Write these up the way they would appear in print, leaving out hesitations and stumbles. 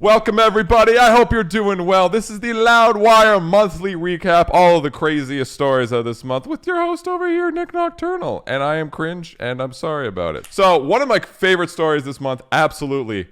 Welcome, everybody. I hope you're doing well. This is the Loudwire monthly recap, all of the craziest stories of this month with your host over here, Nik Nocturnal. And I am cringe, and I'm sorry about it. So, one of my favorite stories this month, absolutely,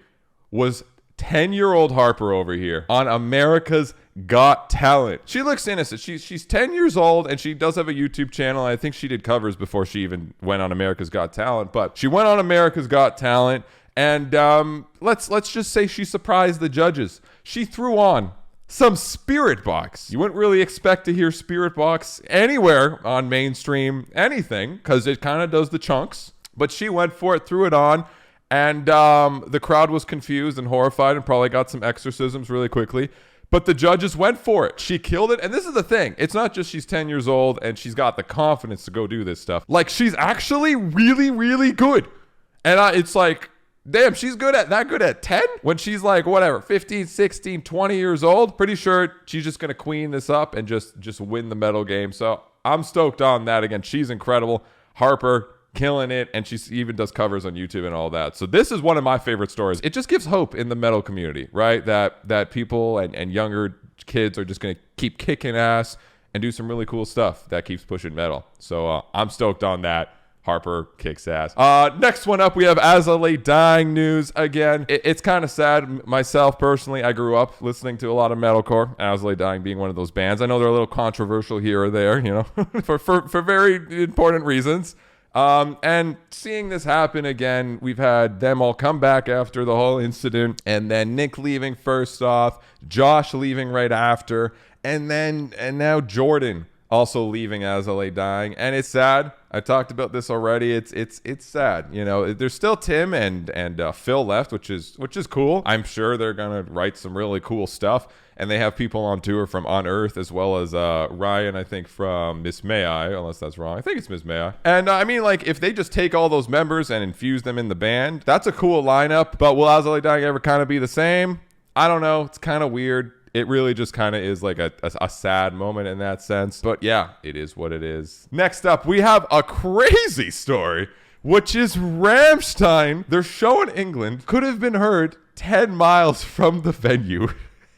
was 10-year-old Harper over here on America's Got Talent. She looks innocent. She's 10 years old, and she does have a YouTube channel. I think she did covers before she even went on America's Got Talent. But she went on America's Got Talent. And let's just say she surprised the judges. She threw on some Spiritbox. You wouldn't really expect to hear Spiritbox anywhere on mainstream anything because it kind of does the chunks. But she went for it, threw it on, and the crowd was confused and horrified and probably got some exorcisms really quickly. But the judges went for it. She killed it. And this is the thing. It's not just she's 10 years old and she's got the confidence to go do this stuff. Like, she's actually really, really good. And it's like, damn, she's good at 10? When she's like, whatever, 15, 16, 20 years old, pretty sure she's just going to queen this up and just win the medal game. So I'm stoked on that. Again, she's incredible. Harper, killing it. And she even does covers on YouTube and all that. So this is one of my favorite stories. It just gives hope in the metal community, right? That people and younger kids are just going to keep kicking ass and do some really cool stuff that keeps pushing metal. So I'm stoked on that. Harper kicks ass. Next one up, we have As I Lay Dying news again. It's kind of sad. Myself, personally, I grew up listening to a lot of metalcore, As I Lay Dying being one of those bands. I know they're a little controversial here or there, you know, for very important reasons. And seeing this happen again, we've had them all come back after the whole incident, and then Nick leaving first off, Josh leaving right after, and now Jordan also leaving As I Lay Dying, and it's sad. I talked about this already. It's sad. You know, there's still Tim and Phil left, which is cool. I'm sure they're gonna write some really cool stuff, and they have people on tour from Unearth as well as Ryan, I think, from Miss May I, unless that's wrong. I think it's Miss May I. And I mean, like, if they just take all those members and infuse them in the band, that's a cool lineup. But will As I Lay Dying ever kind of be the same? I don't know. It's kind of weird. It really just kind of is like a sad moment in that sense. But yeah, it is what it is. Next up, we have a crazy story, which is Rammstein. Their show in England could have been heard 10 miles from the venue.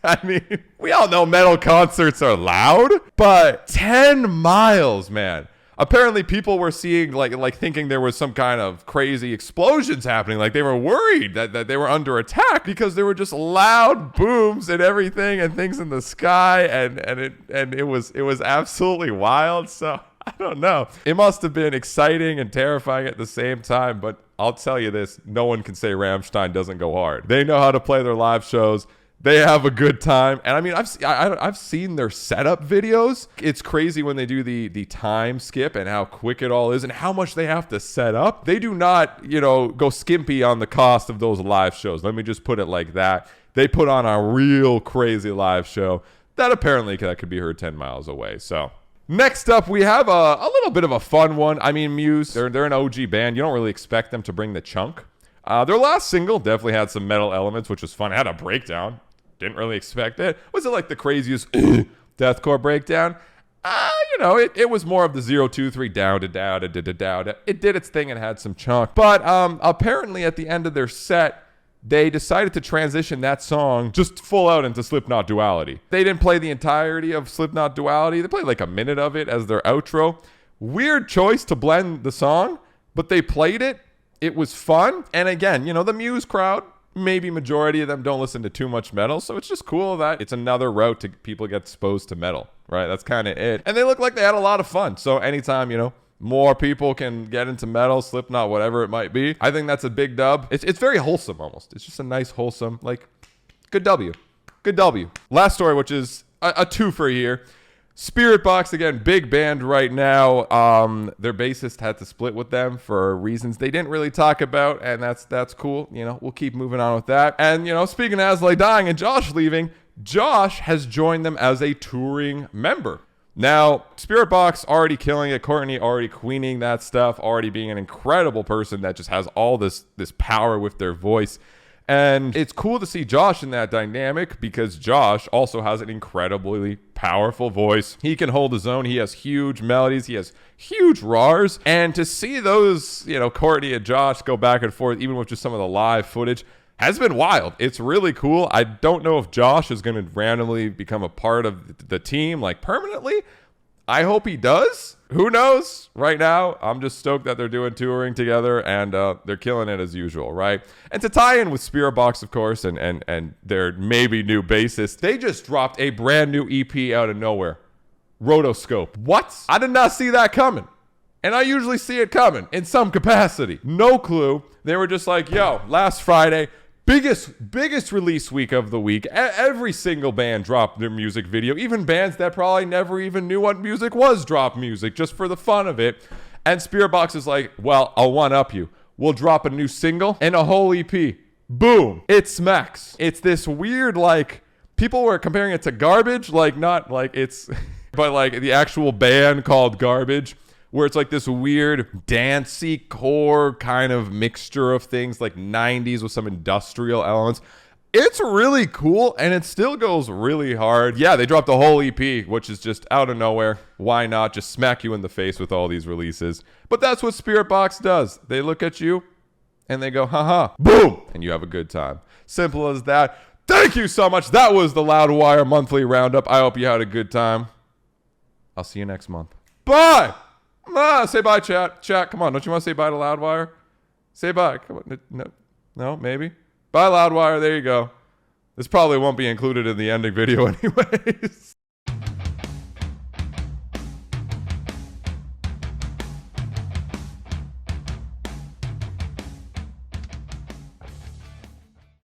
I mean, we all know metal concerts are loud, but 10 miles, man. Apparently, people were seeing, like thinking there was some kind of crazy explosions happening. Like, they were worried that they were under attack because there were just loud booms and everything and things in the sky, and it was absolutely wild. So I don't know. It must have been exciting and terrifying at the same time. But I'll tell you this: no one can say Rammstein doesn't go hard. They know how to play their live shows. They have a good time. And I mean, I've seen their setup videos. It's crazy when they do the time skip and how quick it all is and how much they have to set up. They do not, go skimpy on the cost of those live shows. Let me just put it like that. They put on a real crazy live show that apparently that could be heard 10 miles away. So next up, we have a little bit of a fun one. I mean, Muse, they're an OG band. You don't really expect them to bring the chunk. Their last single definitely had some metal elements, which was fun. It had a breakdown. Didn't really expect it. Was it like the craziest deathcore breakdown? It was more of the 0-2-3 down to down to down. It did its thing and had some chunk. But apparently at the end of their set, they decided to transition that song just full out into Slipknot Duality. They didn't play the entirety of Slipknot Duality. They played like a minute of it as their outro. Weird choice to blend the song, but they played it. It was fun. And again, the Muse crowd, maybe majority of them don't listen to too much metal, so it's just cool that it's another route to people get exposed to metal, right? That's kind of it. And they look like they had a lot of fun. So anytime, more people can get into metal, Slipknot, whatever it might be, I think that's a big dub. It's very wholesome almost. It's just a nice, wholesome, like, good W. Good W. Last story, which is a twofer here. Spiritbox, again, big band right now. Their bassist had to split with them for reasons they didn't really talk about, and that's cool. We'll keep moving on with that. And, speaking of As I Lay Dying and Josh leaving, Josh has joined them as a touring member. Now, Spiritbox already killing it, Courtney already queening that stuff, already being an incredible person that just has all this power with their voice. And it's cool to see Josh in that dynamic because Josh also has an incredibly powerful voice. He can hold his own. He has huge melodies. He has huge roars. And to see those, Courtney and Josh go back and forth, even with just some of the live footage, has been wild. It's really cool. I don't know if Josh is going to randomly become a part of the team, like permanently. I hope he does. Who knows? Right now, I'm just stoked that they're doing touring together, and they're killing it as usual, right? And to tie in with Spiritbox, of course, and their maybe new bassist, they just dropped a brand new EP out of nowhere. Rotoscope. What? I did not see that coming. And I usually see it coming in some capacity. No clue. They were just like, yo, last Friday, biggest release week of the week. Every single band dropped their music video. Even bands that probably never even knew what music was dropped music just for the fun of it. And Spiritbox is like, well, I'll one-up you. We'll drop a new single and a whole EP. Boom. It smacks. It's this weird, like, people were comparing it to Garbage. Like, not like it's, but like the actual band called Garbage, where it's like this weird dancey core kind of mixture of things, like 90s with some industrial elements. It's really cool, and it still goes really hard. Yeah, they dropped the whole EP, which is just out of nowhere. Why not just smack you in the face with all these releases? But that's what Spiritbox does. They look at you, and they go, haha, boom, and you have a good time. Simple as that. Thank you so much. That was the Loudwire Monthly Roundup. I hope you had a good time. I'll see you next month. Bye! Say bye, chat. Chat, come on. Don't you want to say bye to Loudwire? Say bye. Come on. No, maybe. Bye, Loudwire. There you go. This probably won't be included in the ending video anyways.